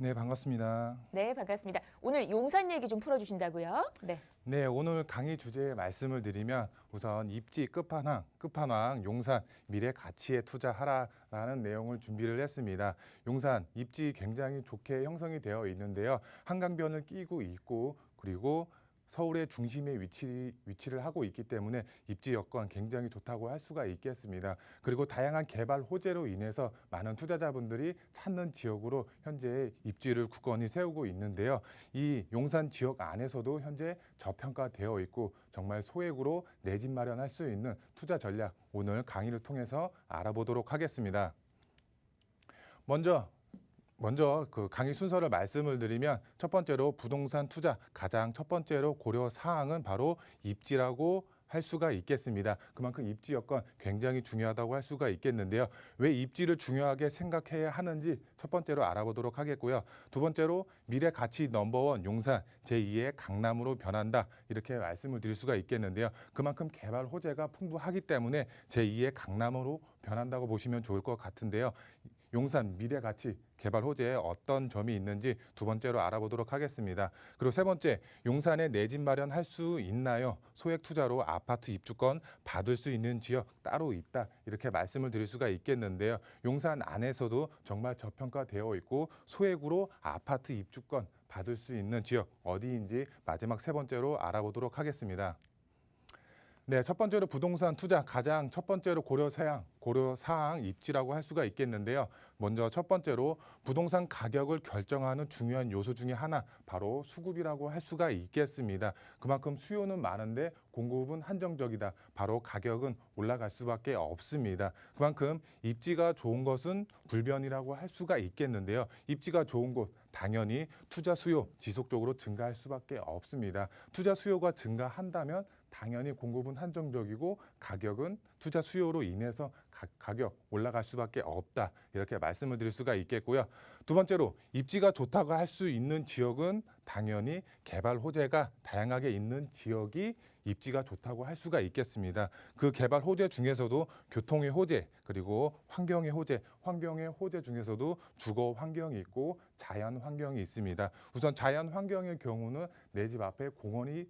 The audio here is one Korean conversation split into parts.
네, 반갑습니다. 네, 반갑습니다. 오늘 용산 얘기 좀 풀어주신다고요? 네. 네, 오늘 강의 주제에 말씀을 드리면 우선 입지 끝판왕 용산 미래 가치에 투자하라라는 내용을 준비를 했습니다. 용산 입지 굉장히 좋게 형성이 되어 있는데요. 한강변을 끼고 있고 그리고 서울의 중심에 위치를 하고 있기 때문에 입지 여건 굉장히 좋다고 할 수가 있겠습니다. 그리고 다양한 개발 호재로 인해서 많은 투자자분들이 찾는 지역으로 현재 입지를 굳건히 세우고 있는데요. 이 용산 지역 안에서도 현재 저평가되어 있고 정말 소액으로 내 집 마련할 수 있는 투자 전략 오늘 강의를 통해서 알아보도록 하겠습니다. 먼저 그 강의 순서를 말씀을 드리면 첫 번째로 부동산 투자 가장 첫 번째로 고려 사항은 바로 입지라고 할 수가 있겠습니다. 그만큼 입지 여건 굉장히 중요하다고 할 수가 있겠는데요. 왜 입지를 중요하게 생각해야 하는지 첫 번째로 알아보도록 하겠고요. 두 번째로 미래 가치 넘버원 용산 제2의 강남으로 변한다 이렇게 말씀을 드릴 수가 있겠는데요. 그만큼 개발 호재가 풍부하기 때문에 제2의 강남으로 변한다고 보시면 좋을 것 같은데요. 용산 미래 가치 개발 호재에 어떤 점이 있는지 두 번째로 알아보도록 하겠습니다. 그리고 세 번째, 용산에 내 집 마련할 수 있나요? 소액 투자로 아파트 입주권 받을 수 있는 지역 따로 있다. 이렇게 말씀을 드릴 수가 있겠는데요. 용산 안에서도 정말 저평가되어 있고 소액으로 아파트 입주권 받을 수 있는 지역 어디인지 마지막 세 번째로 알아보도록 하겠습니다. 네, 첫 번째로 부동산 투자 가장 첫 번째로 고려 사항 입지라고 할 수가 있겠는데요. 먼저 첫 번째로 부동산 가격을 결정하는 중요한 요소 중에 하나 바로 수급이라고 할 수가 있겠습니다. 그만큼 수요는 많은데 공급은 한정적이다. 바로 가격은 올라갈 수밖에 없습니다. 그만큼 입지가 좋은 것은 불변이라고 할 수가 있겠는데요. 입지가 좋은 곳 당연히 투자 수요 지속적으로 증가할 수밖에 없습니다. 투자 수요가 증가한다면 당연히 공급은 한정적이고 가격은 투자 수요로 인해서 가격 올라갈 수밖에 없다. 이렇게 말씀을 드릴 수가 있겠고요. 두 번째로 입지가 좋다고 할 수 있는 지역은 당연히 개발 호재가 다양하게 있는 지역이 입지가 좋다고 할 수가 있겠습니다. 그 개발 호재 중에서도 교통의 호재 그리고 환경의 호재 중에서도 주거 환경이 있고 자연 환경이 있습니다. 우선 자연 환경의 경우는 내 집 앞에 공원이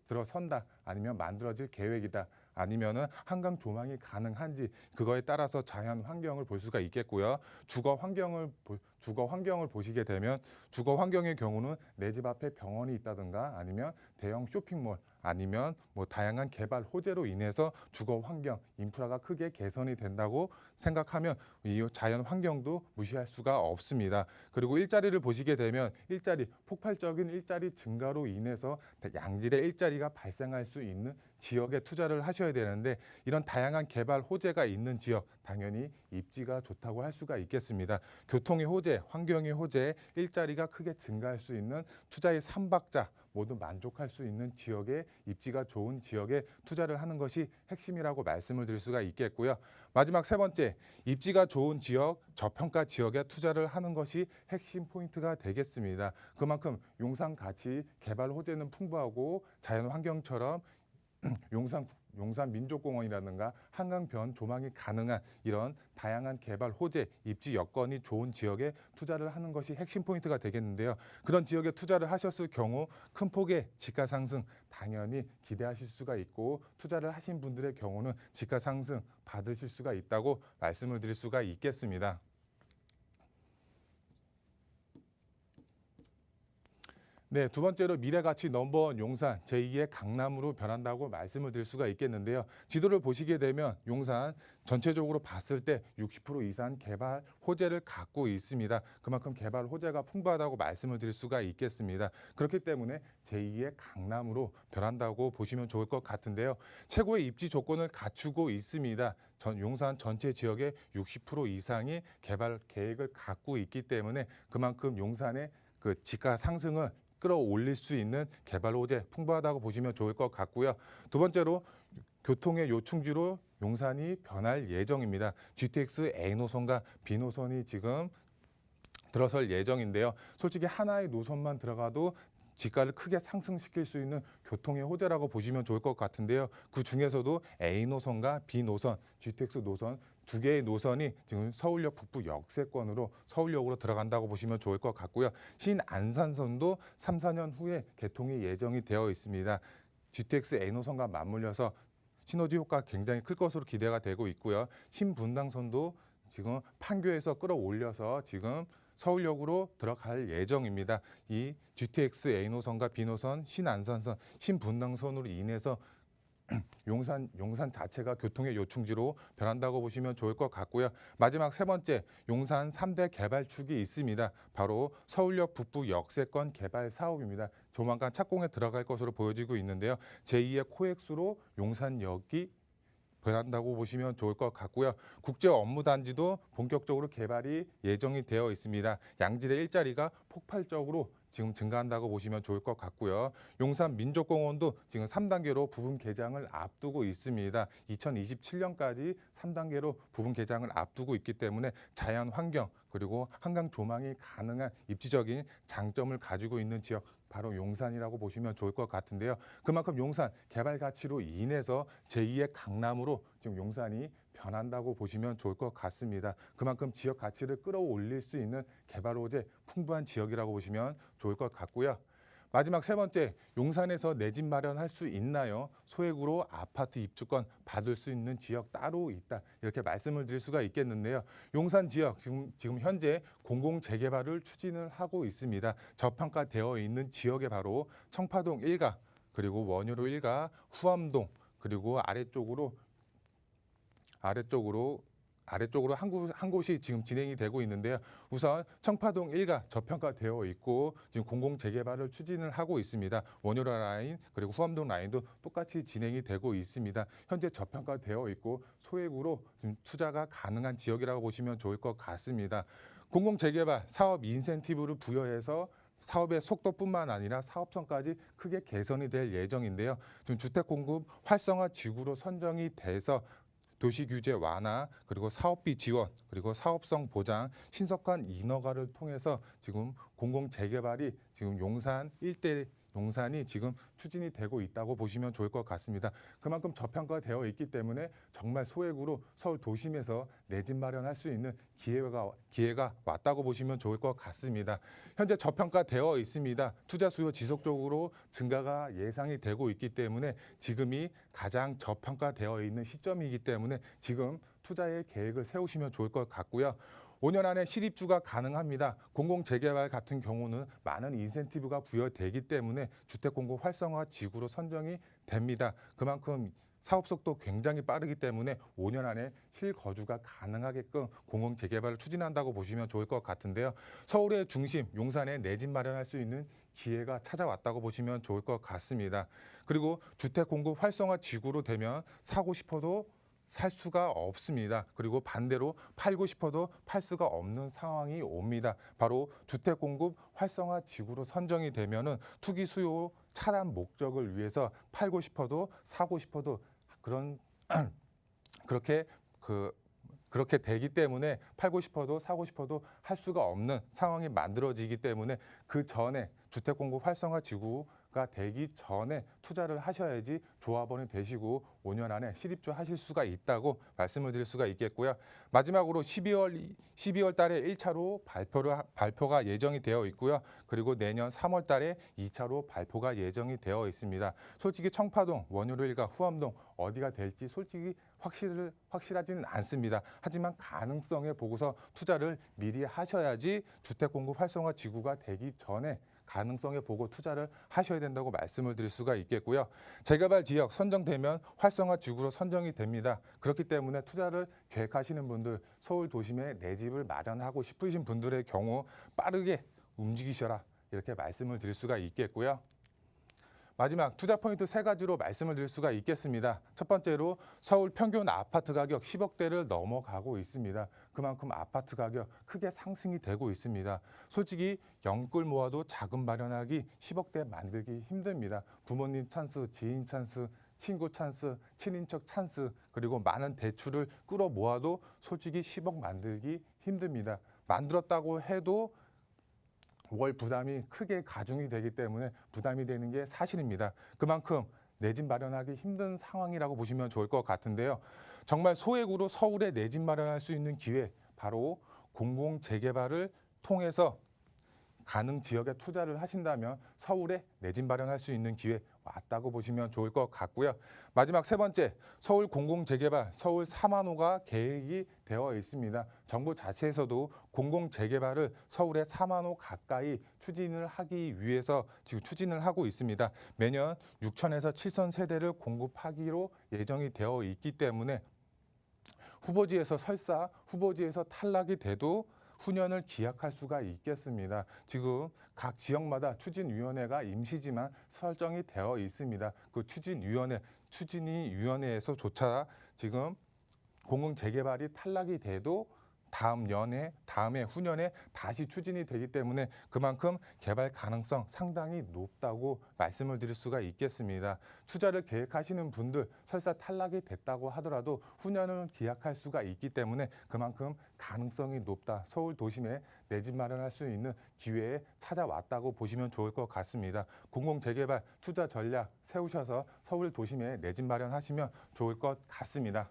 들어선다 아니면 만들어질 계획이다. 아니면은 한강 조망이 가능한지 그거에 따라서 자연 환경을 볼 수가 있겠고요. 주거 환경을 보시게 되면 주거 환경의 경우는 내 집 앞에 병원이 있다든가 아니면 대형 쇼핑몰 아니면 뭐 다양한 개발 호재로 인해서 주거 환경 인프라가 크게 개선이 된다고 생각하면 이 자연 환경도 무시할 수가 없습니다. 그리고 일자리를 보시게 되면 폭발적인 일자리 증가로 인해서 양질의 일자리가 발생할 수 있는 지역에 투자를 하셔야 되는데 이런 다양한 개발 호재가 있는 지역 당연히 입지가 좋다고 할 수가 있겠습니다. 교통의 호재, 환경의 호재, 일자리가 크게 증가할 수 있는 투자의 삼박자 모두 만족할 수 있는 지역에 입지가 좋은 지역에 투자를 하는 것이 핵심이라고 말씀을 드릴 수가 있겠고요. 마지막 세 번째, 입지가 좋은 지역, 저평가 지역에 투자를 하는 것이 핵심 포인트가 되겠습니다. 그만큼 용산 가치 개발 호재는 풍부하고 자연 환경처럼 용산 민족공원이라든가 한강변 조망이 가능한 이런 다양한 개발 호재, 입지 여건이 좋은 지역에 투자를 하는 것이 핵심 포인트가 되겠는데요. 그런 지역에 투자를 하셨을 경우 큰 폭의 지가 상승 당연히 기대하실 수가 있고 투자를 하신 분들의 경우는 지가 상승 받으실 수가 있다고 말씀을 드릴 수가 있겠습니다. 네, 두 번째로 미래가치 넘버원 용산 제2의 강남으로 변한다고 말씀을 드릴 수가 있겠는데요. 지도를 보시게 되면 용산 전체적으로 봤을 때 60% 이상 개발 호재를 갖고 있습니다. 그만큼 개발 호재가 풍부하다고 말씀을 드릴 수가 있겠습니다. 그렇기 때문에 제2의 강남으로 변한다고 보시면 좋을 것 같은데요. 최고의 입지 조건을 갖추고 있습니다. 용산 전체 지역의 60% 이상이 개발 계획을 갖고 있기 때문에 그만큼 용산의 그 지가 상승을 끌어올릴 수 있는 개발 호재 풍부하다고 보시면 좋을 것 같고요. 두 번째로 교통의 요충지로 용산이 변할 예정입니다. GTX A 노선과 B 노선이 지금 들어설 예정인데요. 솔직히 하나의 노선만 들어가도 지가를 크게 상승시킬 수 있는 교통의 호재라고 보시면 좋을 것 같은데요. 그 중에서도 A 노선과 B 노선, GTX 노선 두 개의 노선이 지금 서울역 북부 역세권으로 서울역으로 들어간다고 보시면 좋을 것 같고요. 신안산선도 3, 4년 후에 개통이 예정이 되어 있습니다. GTX A노선과 맞물려서 시너지 효과 굉장히 클 것으로 기대가 되고 있고요. 신분당선도 지금 판교에서 끌어올려서 지금 서울역으로 들어갈 예정입니다. 이 GTX A노선과 B노선, 신안산선, 신분당선으로 인해서 용산 자체가 교통의 요충지로 변한다고 보시면 좋을 것 같고요. 마지막 세 번째, 용산 3대 개발축이 있습니다. 바로 서울역 북부 역세권 개발 사업입니다. 조만간 착공에 들어갈 것으로 보여지고 있는데요. 제2의 코엑스로 용산역이 변한다고 보시면 좋을 것 같고요. 국제 업무단지도 본격적으로 개발이 예정이 되어 있습니다. 양질의 일자리가 폭발적으로 지금 증가한다고 보시면 좋을 것 같고요. 용산 민족공원도 지금 3단계로 부분 개장을 앞두고 있습니다. 2027년까지 3단계로 부분 개장을 앞두고 있기 때문에 자연 환경 그리고 한강 조망이 가능한 입지적인 장점을 가지고 있는 지역 바로 용산이라고 보시면 좋을 것 같은데요. 그만큼 용산 개발 가치로 인해서 제2의 강남으로 지금 용산이 변한다고 보시면 좋을 것 같습니다. 그만큼 지역 가치를 끌어올릴 수 있는 개발 호재 풍부한 지역이라고 보시면 좋을 것 같고요. 마지막 세 번째, 용산에서 내 집 마련할 수 있나요? 소액으로 아파트 입주권 받을 수 있는 지역 따로 있다. 이렇게 말씀을 드릴 수가 있겠는데요. 용산 지역 지금 현재 공공 재개발을 추진을 하고 있습니다. 저평가되어 있는 지역에 바로 청파동 1가 그리고 원효로 1가 후암동 그리고 아래쪽으로 한 곳이 지금 진행이 되고 있는데요. 우선 청파동 1가 저평가되어 있고 지금 공공 재개발을 추진을 하고 있습니다. 원효로 라인 그리고 후암동 라인도 똑같이 진행이 되고 있습니다. 현재 저평가되어 있고 소액으로 지금 투자가 가능한 지역이라고 보시면 좋을 것 같습니다. 공공 재개발 사업 인센티브를 부여해서 사업의 속도뿐만 아니라 사업성까지 크게 개선이 될 예정인데요. 지금 주택 공급 활성화 지구로 선정이 돼서 도시 규제 완화 그리고 사업비 지원 그리고 사업성 보장 신속한 인허가를 통해서 지금 공공 재개발이 지금 용산 일대 용산이 지금 추진이 되고 있다고 보시면 좋을 것 같습니다. 그만큼 저평가되어 있기 때문에 정말 소액으로 서울 도심에서 내 집 마련할 수 있는 기회가 왔다고 보시면 좋을 것 같습니다. 현재 저평가되어 있습니다. 투자 수요 지속적으로 증가가 예상이 되고 있기 때문에 지금이 가장 저평가되어 있는 시점이기 때문에 지금 투자의 계획을 세우시면 좋을 것 같고요. 5년 안에 실입주가 가능합니다. 공공 재개발 같은 경우는 많은 인센티브가 부여되기 때문에 주택 공급 활성화 지구로 선정이 됩니다. 그만큼 사업 속도 굉장히 빠르기 때문에 5년 안에 실거주가 가능하게끔 공공 재개발을 추진한다고 보시면 좋을 것 같은데요. 서울의 중심 용산에 내 집 마련할 수 있는 기회가 찾아왔다고 보시면 좋을 것 같습니다. 그리고 주택 공급 활성화 지구로 되면 사고 싶어도 살 수가 없습니다. 그리고 반대로 팔고 싶어도 팔 수가 없는 상황이 옵니다. 바로 주택 공급 활성화 지구로 선정이 되면은 투기 수요 차단 목적을 위해서 팔고 싶어도 사고 싶어도 그렇게 되기 때문에 팔고 싶어도 사고 싶어도 할 수가 없는 상황이 만들어지기 때문에 그 전에 주택 공급 활성화 지구가 되기 전에 투자를 하셔야지 조합원이 되시고 5년 안에 실입주 하실 수가 있다고 말씀을 드릴 수가 있겠고요. 마지막으로 12월 달에 1차로 발표가 예정이 되어 있고요. 그리고 내년 3월 달에 2차로 발표가 예정이 되어 있습니다. 솔직히 청파동, 원효로 1가 후암동 어디가 될지 솔직히 확실하지는 않습니다. 하지만 가능성에 보고서 투자를 미리 하셔야지 주택 공급 활성화 지구가 되기 전에 가능성에 보고 투자를 하셔야 된다고 말씀을 드릴 수가 있겠고요. 재개발 지역 선정되면 활성화 지구로 선정이 됩니다. 그렇기 때문에 투자를 계획하시는 분들, 서울 도심에 내 집을 마련하고 싶으신 분들의 경우 빠르게 움직이셔라 이렇게 말씀을 드릴 수가 있겠고요. 마지막 투자 포인트 세 가지로 말씀을 드릴 수가 있겠습니다. 첫 번째로 서울 평균 아파트 가격 10억대를 넘어가고 있습니다. 그만큼 아파트 가격 크게 상승이 되고 있습니다. 솔직히 영끌 모아도 자금 마련하기 10억대 만들기 힘듭니다. 부모님 찬스, 지인 찬스, 친구 찬스, 친인척 찬스 그리고 많은 대출을 끌어 모아도 솔직히 10억 만들기 힘듭니다. 만들었다고 해도 월 부담이 크게 가중이 되기 때문에 부담이 되는 게 사실입니다. 그만큼 내 집 마련하기 힘든 상황이라고 보시면 좋을 것 같은데요. 정말 소액으로 서울에 내 집 마련할 수 있는 기회, 바로 공공재개발을 통해서 가능 지역에 투자를 하신다면 서울에 내 집 마련할 수 있는 기회 왔다고 보시면 좋을 것 같고요. 마지막 세 번째, 서울 공공재개발, 서울 4만호가 계획이 되어 있습니다. 정부 자체에서도 공공재개발을 서울의 4만호 가까이 추진을 하기 위해서 지금 추진을 하고 있습니다. 매년 6천에서 7천 세대를 공급하기로 예정이 되어 있기 때문에 후보지에서 설사 후보지에서 탈락이 돼도 후년을 기약할 수가 있겠습니다. 지금 각 지역마다 추진위원회가 임시지만 설정이 되어 있습니다. 그 추진위원회에서조차 지금 공공재개발이 탈락이 돼도 다음해 후년에 다시 추진이 되기 때문에 그만큼 개발 가능성 상당히 높다고 말씀을 드릴 수가 있겠습니다. 투자를 계획하시는 분들 설사 탈락이 됐다고 하더라도 후년은 기약할 수가 있기 때문에 그만큼 가능성이 높다. 서울 도심에 내 집 마련할 수 있는 기회에 찾아왔다고 보시면 좋을 것 같습니다. 공공재개발 투자 전략 세우셔서 서울 도심에 내 집 마련하시면 좋을 것 같습니다.